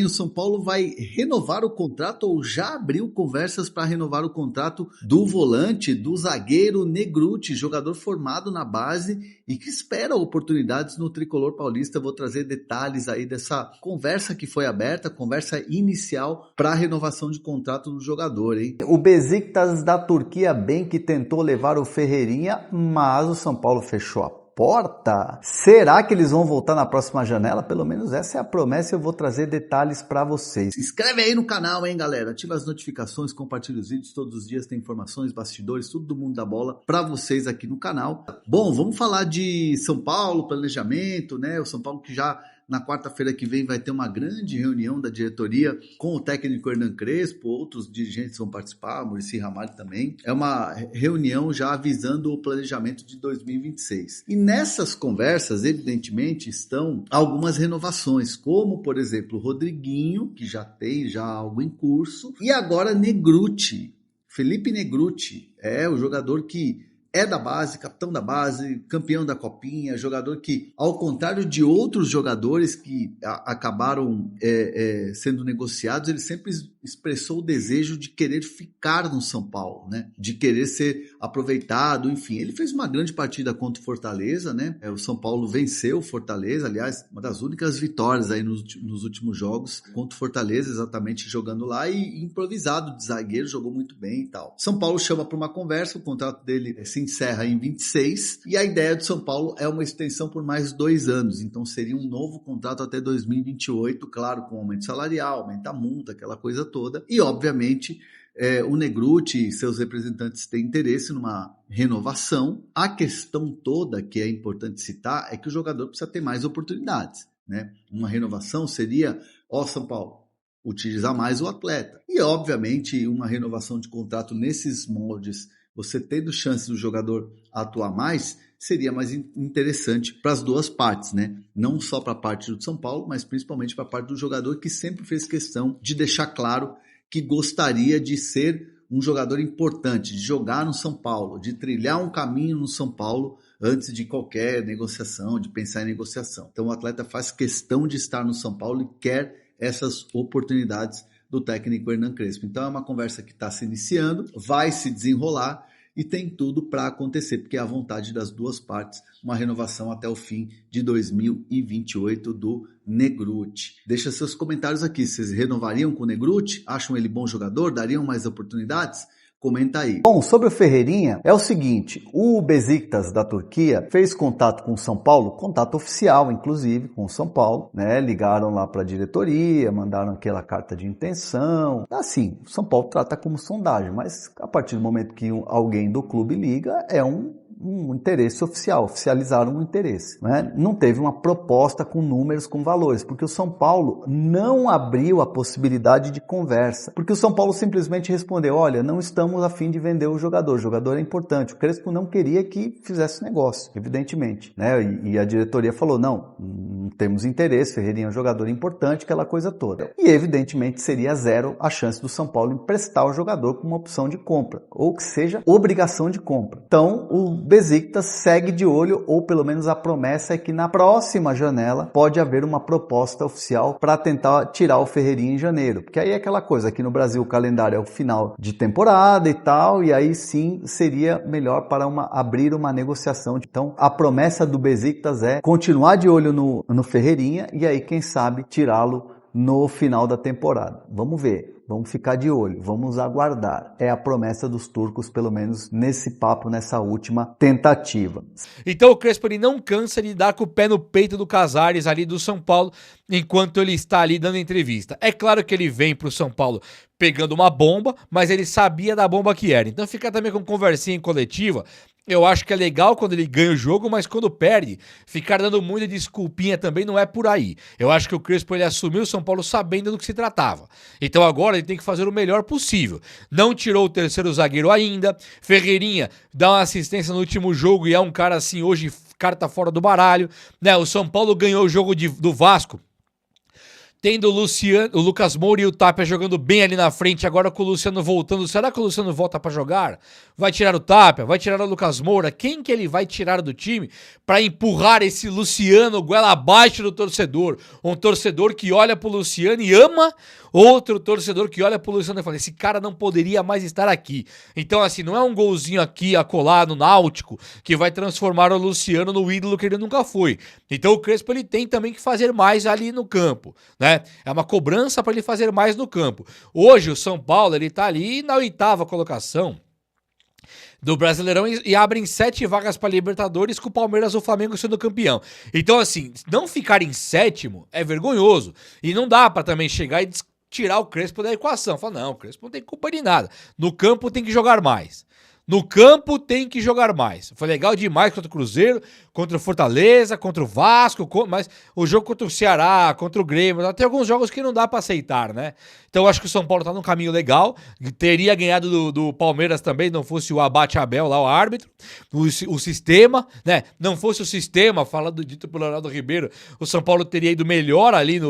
O São Paulo vai renovar o contrato ou já abriu conversas para renovar o contrato do volante, do zagueiro Negrutti, jogador formado na base e que espera oportunidades no tricolor paulista. Vou trazer detalhes aí dessa conversa que foi aberta, conversa inicial para a renovação de contrato do jogador, hein? O Besiktas da Turquia bem que tentou levar o Ferreirinha, mas o São Paulo fechou a porta. Será que eles vão voltar na próxima janela? Pelo menos essa é a promessa e eu vou trazer detalhes para vocês. Se inscreve aí no canal, hein, galera? Ativa as notificações, compartilha os vídeos. Todos os dias tem informações, bastidores, tudo do mundo da bola para vocês aqui no canal. Bom, vamos falar de São Paulo, planejamento, né? O São Paulo que já na quarta-feira que vem vai ter uma grande reunião da diretoria com o técnico Hernan Crespo, outros dirigentes vão participar, Muricy Ramalho também. É uma reunião já avisando o planejamento de 2026. E nessas conversas, evidentemente, estão algumas renovações, como, por exemplo, o Rodriguinho, que já tem algo em curso, e agora Negrutti, Felipe Negrutti, é o jogador que é da base, capitão da base, campeão da Copinha, jogador que, ao contrário de outros jogadores que acabaram sendo negociados, ele sempre expressou o desejo de querer ficar no São Paulo, né? De querer ser aproveitado, enfim. Ele fez uma grande partida contra o Fortaleza, né? O São Paulo venceu o Fortaleza, aliás, uma das únicas vitórias aí nos últimos jogos contra o Fortaleza, exatamente jogando lá e improvisado de zagueiro, jogou muito bem e tal. São Paulo chama para uma conversa, o contrato dele se encerra em 26 e a ideia do São Paulo é uma extensão por mais 2 anos, então seria um novo contrato até 2028, claro, com aumento salarial, aumenta a multa, aquela coisa toda, e obviamente o Negrutti e seus representantes têm interesse numa renovação. A questão toda que é importante citar é que o jogador precisa ter mais oportunidades, né? Uma renovação seria, São Paulo, utilizar mais o atleta, e obviamente uma renovação de contrato nesses moldes, você tendo chance do jogador atuar mais, seria mais interessante para as duas partes, né? Não só para a parte do São Paulo, mas principalmente para a parte do jogador que sempre fez questão de deixar claro que gostaria de ser um jogador importante, de jogar no São Paulo, de trilhar um caminho no São Paulo antes de qualquer negociação, de pensar em negociação. Então o atleta faz questão de estar no São Paulo e quer essas oportunidades do técnico Hernan Crespo. Então é uma conversa que está se iniciando, vai se desenrolar e tem tudo para acontecer, porque é a vontade das duas partes, uma renovação até o fim de 2028 do Negrutti. Deixa seus comentários aqui, vocês renovariam com o Negrutti? Acham ele bom jogador? Dariam mais oportunidades? Comenta aí. Bom, sobre o Ferreirinha, é o seguinte, o Besiktas da Turquia fez contato com o São Paulo, contato oficial, inclusive, com o São Paulo, né? Ligaram lá para a diretoria, mandaram aquela carta de intenção. Assim, o São Paulo trata como sondagem, mas a partir do momento que alguém do clube liga, é um interesse oficial, oficializaram um interesse, né? Não teve uma proposta com números, com valores, porque o São Paulo não abriu a possibilidade de conversa, porque o São Paulo simplesmente respondeu, olha, não estamos a fim de vender o jogador é importante, o Crespo não queria que fizesse negócio, evidentemente, né? E a diretoria falou, não temos interesse, Ferreirinha é um jogador importante, aquela coisa toda. E evidentemente seria zero a chance do São Paulo emprestar o jogador com uma opção de compra, ou que seja obrigação de compra. Então, o Besiktas segue de olho, ou pelo menos a promessa é que na próxima janela pode haver uma proposta oficial para tentar tirar o Ferreirinha em janeiro, porque aí é aquela coisa, aqui no Brasil o calendário é o final de temporada e tal, e aí sim seria melhor para abrir uma negociação. Então a promessa do Besiktas é continuar de olho no Ferreirinha e aí quem sabe tirá-lo no final da temporada. Vamos ver. Vamos ficar de olho, vamos aguardar. É a promessa dos turcos, pelo menos nesse papo, nessa última tentativa. Então o Crespo ele não cansa de dar com o pé no peito do Casares ali do São Paulo, enquanto ele está ali dando entrevista. É claro que ele vem para o São Paulo pegando uma bomba, mas ele sabia da bomba que era. Então ficar também com conversinha em coletiva, eu acho que é legal quando ele ganha o jogo, mas quando perde, ficar dando muita desculpinha também não é por aí. Eu acho que o Crespo ele assumiu o São Paulo sabendo do que se tratava. Então agora ele tem que fazer o melhor possível. Não tirou o terceiro zagueiro ainda. Ferreirinha dá uma assistência no último jogo e é um cara assim, hoje carta fora do baralho, né? O São Paulo ganhou o jogo do Vasco tendo o Lucas Moura e o Tapia jogando bem ali na frente, agora com o Luciano voltando, será que o Luciano volta pra jogar? Vai tirar o Tapia? Vai tirar o Lucas Moura? Quem que ele vai tirar do time pra empurrar esse Luciano goela abaixo do torcedor? Um torcedor que olha pro Luciano e ama, outro torcedor que olha pro Luciano e fala, esse cara não poderia mais estar aqui. Então assim, não é um golzinho aqui, acolá, no Náutico, que vai transformar o Luciano no ídolo que ele nunca foi. Então o Crespo ele tem também que fazer mais ali no campo, né? É uma cobrança para ele fazer mais no campo. Hoje o São Paulo ele tá ali na 8ª colocação do Brasileirão e abrem 7 vagas para Libertadores com o Palmeiras ou o Flamengo sendo campeão. Então assim, não ficar em 7º é vergonhoso e não dá para também chegar e tirar o Crespo da equação. Fala, não, o Crespo não tem culpa de nada. No campo tem que jogar mais. No campo tem que jogar mais. Foi legal demais contra o Cruzeiro, contra o Fortaleza, contra o Vasco, mas o jogo contra o Ceará, contra o Grêmio, tem alguns jogos que não dá pra aceitar, né? Então eu acho que o São Paulo tá num caminho legal, teria ganhado do Palmeiras também, não fosse o Abate Abel lá, o árbitro, o sistema, né? Não fosse o sistema, falando dito pelo Leonardo Ribeiro, o São Paulo teria ido melhor ali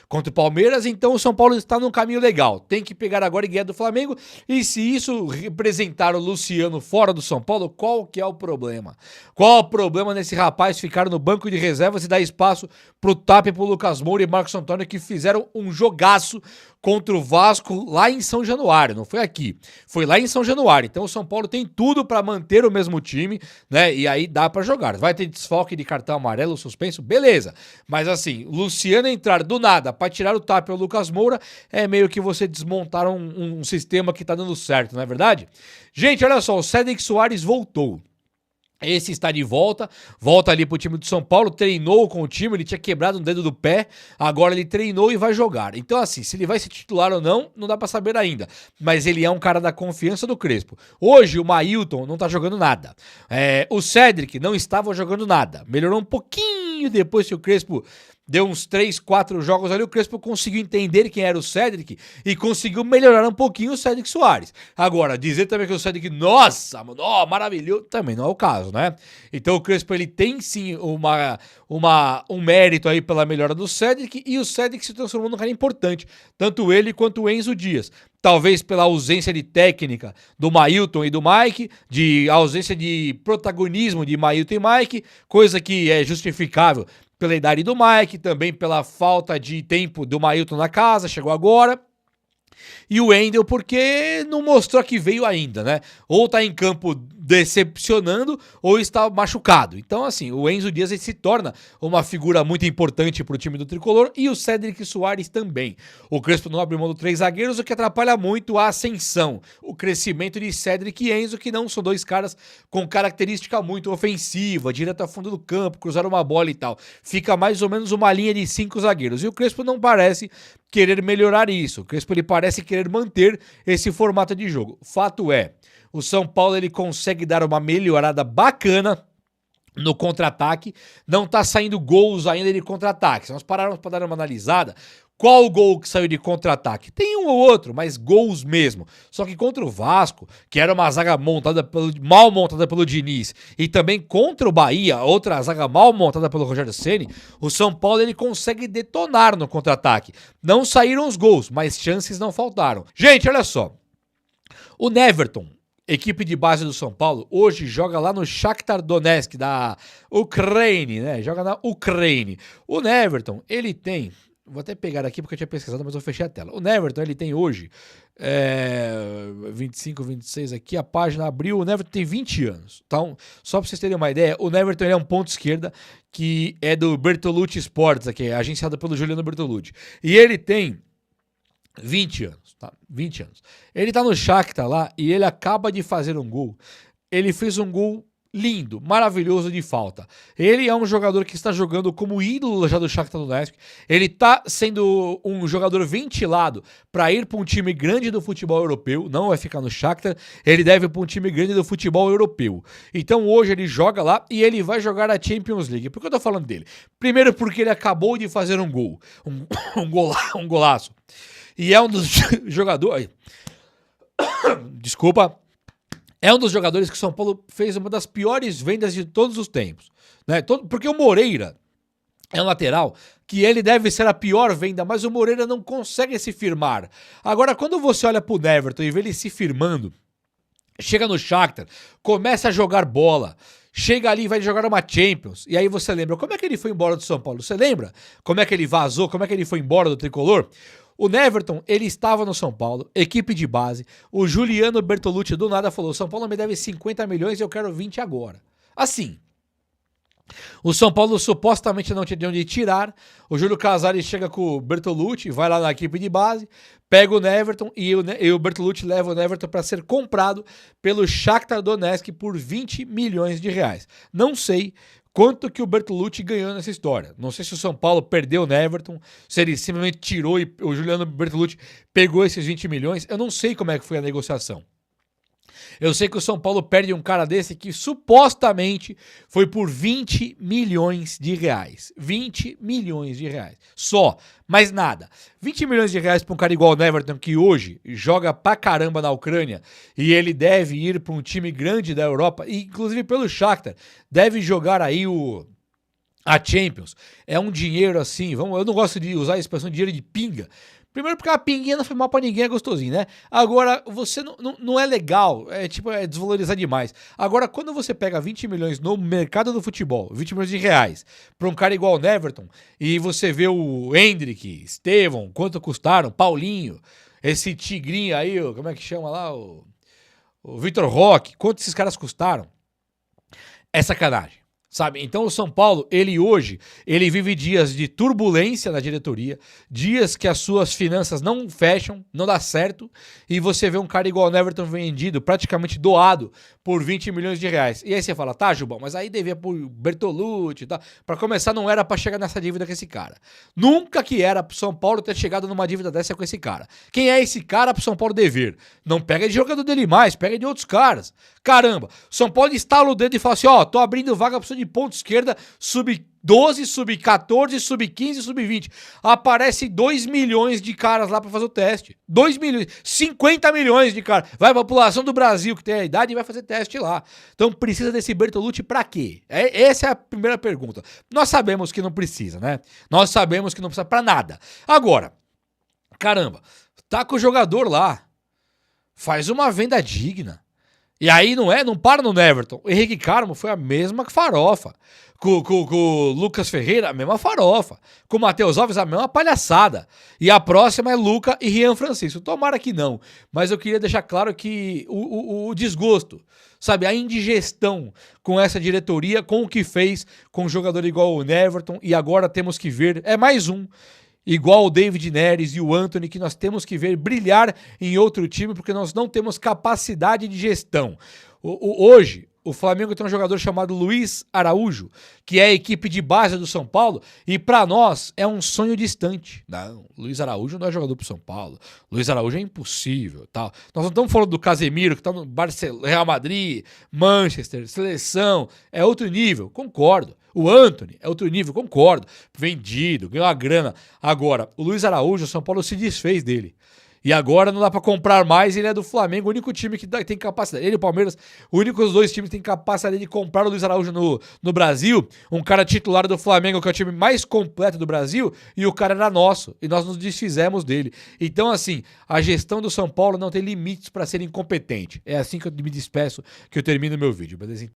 contra o Palmeiras, então o São Paulo está num caminho legal. Tem que pegar agora e ganhar do Flamengo, e se isso representar o Luciano fora do São Paulo, qual que é o problema? Qual o problema nesse rapaz ficar no banco de reservas e dar espaço pro Tapia, pro Lucas Moura e Marcos Antônio, que fizeram um jogaço contra o Vasco lá em São Januário, não foi aqui, foi lá em São Januário. Então o São Paulo tem tudo para manter o mesmo time, né? E aí dá para jogar. Vai ter desfalque de cartão amarelo, suspenso, beleza. Mas assim, Luciano entrar do nada para tirar o Tapia ou o Lucas Moura é meio que você desmontar um sistema que tá dando certo, não é verdade? Gente, olha só, o Cédric Soares voltou. Esse está de volta ali pro time do São Paulo, treinou com o time, ele tinha quebrado um dedo do pé, agora ele treinou e vai jogar. Então assim, se ele vai ser titular ou não, não dá pra saber ainda, mas ele é um cara da confiança do Crespo. Hoje o Mailton não tá jogando nada, o Cédric não estava jogando nada, melhorou um pouquinho depois que o Crespo deu uns 3, 4 jogos ali, o Crespo conseguiu entender quem era o Cédric e conseguiu melhorar um pouquinho o Cédric Soares. Agora, dizer também que o Cédric, nossa, mano, maravilhoso, também não é o caso, né? Então o Crespo, ele tem sim um mérito aí pela melhora do Cédric, e o Cédric se transformou num cara importante, tanto ele quanto o Enzo Dias. Talvez pela ausência de técnica do Mailton e do Mike, de ausência de protagonismo de Mailton e Mike, coisa que é justificável pela idade do Mike, também pela falta de tempo do Mailton na casa, chegou agora. E o Wendel porque não mostrou que veio ainda, né? Ou tá em campo decepcionando ou está machucado. Então, assim, o Enzo Dias ele se torna uma figura muito importante pro time do Tricolor, e o Cédric Soares também. O Crespo não abre mão dos 3 zagueiros, o que atrapalha muito a ascensão, o crescimento de Cédric e Enzo, que não são 2 caras com característica muito ofensiva, direto ao fundo do campo, cruzar uma bola e tal. Fica mais ou menos uma linha de 5 zagueiros. E o Crespo não parece querer melhorar isso. O Crespo ele parece querer manter esse formato de jogo. Fato é, o São Paulo ele consegue dar uma melhorada bacana no contra-ataque, não tá saindo gols ainda de contra-ataque. Se nós pararmos para dar uma analisada, qual o gol que saiu de contra-ataque? Tem um ou outro, mas gols mesmo. Só que contra o Vasco, que era uma zaga mal montada pelo Diniz, e também contra o Bahia, outra zaga mal montada pelo Rogério Ceni, o São Paulo ele consegue detonar no contra-ataque. Não saíram os gols, mas chances não faltaram. Gente, olha só. O Neverton, equipe de base do São Paulo, hoje joga lá no Shakhtar Donetsk da Ucrânia, né? Joga na Ucrânia. O Neverton, ele tem... Vou até pegar aqui porque eu tinha pesquisado, mas eu fechei a tela. O Neverton, ele tem hoje 25, 26 aqui, a página abriu. O Neverton tem 20 anos. Então, só pra vocês terem uma ideia, o Neverton ele é um ponto esquerda que é do Bertolucci Sports, aqui, agenciado pelo Juliano Bertolucci. E ele tem 20 anos, tá? 20 anos. Ele tá no Shakhtar lá e ele acaba de fazer um gol. Ele fez um gol lindo, maravilhoso de falta. Ele é um jogador que está jogando como ídolo já do Shakhtar Donetsk. Ele está sendo um jogador ventilado para ir para um time grande do futebol europeu. Não vai ficar no Shakhtar. Ele deve ir para um time grande do futebol europeu. Então hoje ele joga lá e ele vai jogar a Champions League. Por que eu tô falando dele? Primeiro porque ele acabou de fazer um gol. Um golaço. E é um dos jogadores... Desculpa. É um dos jogadores que o São Paulo fez uma das piores vendas de todos os tempos, né? Porque o Moreira é um lateral que ele deve ser a pior venda, mas o Moreira não consegue se firmar. Agora, quando você olha pro Everton e vê ele se firmando, chega no Shakhtar, começa a jogar bola, chega ali e vai jogar uma Champions, e aí você lembra, como é que ele foi embora do São Paulo? Você lembra como é que ele vazou, como é que ele foi embora do Tricolor? O Everton, ele estava no São Paulo, equipe de base, o Juliano Bertolucci do nada falou, São Paulo me deve 50 milhões e eu quero 20 agora. Assim, o São Paulo supostamente não tinha de onde tirar, o Júlio Casares chega com o Bertolucci, vai lá na equipe de base, pega o Everton e o Bertolucci leva o Everton para ser comprado pelo Shakhtar Donetsk por 20 milhões de reais. Não sei quanto que o Bertolucci ganhou nessa história. Não sei se o São Paulo perdeu o Everton, se ele simplesmente tirou e o Juliano Bertolucci pegou esses 20 milhões. Eu não sei como é que foi a negociação. Eu sei que o São Paulo perde um cara desse que supostamente foi por 20 milhões de reais. 20 milhões de reais. Só, mais nada. 20 milhões de reais para um cara igual o Everton, que hoje joga pra caramba na Ucrânia, e ele deve ir para um time grande da Europa, e inclusive pelo Shakhtar, deve jogar aí a Champions. É um dinheiro assim, eu não gosto de usar a expressão dinheiro de pinga, primeiro porque a pinguinha não foi mal pra ninguém, é gostosinho, né? Agora, você não é legal, é desvalorizar demais. Agora, quando você pega 20 milhões no mercado do futebol, 20 milhões de reais, pra um cara igual o Everton, e você vê o Hendrick, Estevão, quanto custaram, Paulinho, esse tigrinho aí, como é que chama lá, o Vitor Roque, quanto esses caras custaram? É sacanagem. Sabe? Então o São Paulo, ele vive dias de turbulência na diretoria, dias que as suas finanças não fecham, não dá certo, e você vê um cara igual o Everton vendido, praticamente doado, por 20 milhões de reais. E aí você fala, tá, Jubão, mas aí devia por Bertolucci e tal. Pra começar, não era pra chegar nessa dívida com esse cara. Nunca que era pro São Paulo ter chegado numa dívida dessa com esse cara. Quem é esse cara pro São Paulo dever? Não pega de jogador dele mais, pega de outros caras. Caramba, São Paulo instala o dedo e fala assim, ó, tô abrindo vaga pra de ponta esquerda, sub-12, sub-14, sub-15, sub-20. Aparece 2 milhões de caras lá pra fazer o teste. 2 milhões, 50 milhões de caras. Vai pra população do Brasil que tem a idade e vai fazer teste lá. Então precisa desse Bertolucci pra quê? Essa é a primeira pergunta. Nós sabemos que não precisa, né? Nós sabemos que não precisa pra nada. Agora, caramba, tá com o jogador lá. Faz uma venda digna. E aí não para no Everton. O Henrique Carmo foi a mesma farofa. Com o Lucas Ferreira, a mesma farofa. Com o Matheus Alves, a mesma palhaçada. E a próxima é Luca e Rian Francisco. Tomara que não. Mas eu queria deixar claro que o desgosto, sabe, a indigestão com essa diretoria, com o que fez com um jogador igual o Everton. E agora temos que ver, é mais um, igual o David Neres e o Antony, que nós temos que ver brilhar em outro time, porque nós não temos capacidade de gestão. Hoje, o Flamengo tem um jogador chamado Luiz Araújo, que é a equipe de base do São Paulo, e para nós é um sonho distante. Não, Luiz Araújo não é jogador pro São Paulo. Luiz Araújo é impossível, tal. Nós não estamos falando do Casemiro, que tá no Real Madrid, Manchester, seleção, é outro nível, concordo. O Antony é outro nível, concordo. Vendido, ganhou a grana. Agora, o Luiz Araújo, o São Paulo se desfez dele. E agora não dá pra comprar mais, ele é do Flamengo, o único time que tem capacidade. Ele e o Palmeiras, os únicos dois times que tem capacidade de comprar o Luiz Araújo no Brasil. Um cara titular do Flamengo, que é o time mais completo do Brasil, e o cara era nosso. E nós nos desfizemos dele. Então, assim, a gestão do São Paulo não tem limites pra ser incompetente. É assim que eu me despeço, que eu termino meu vídeo, beleza?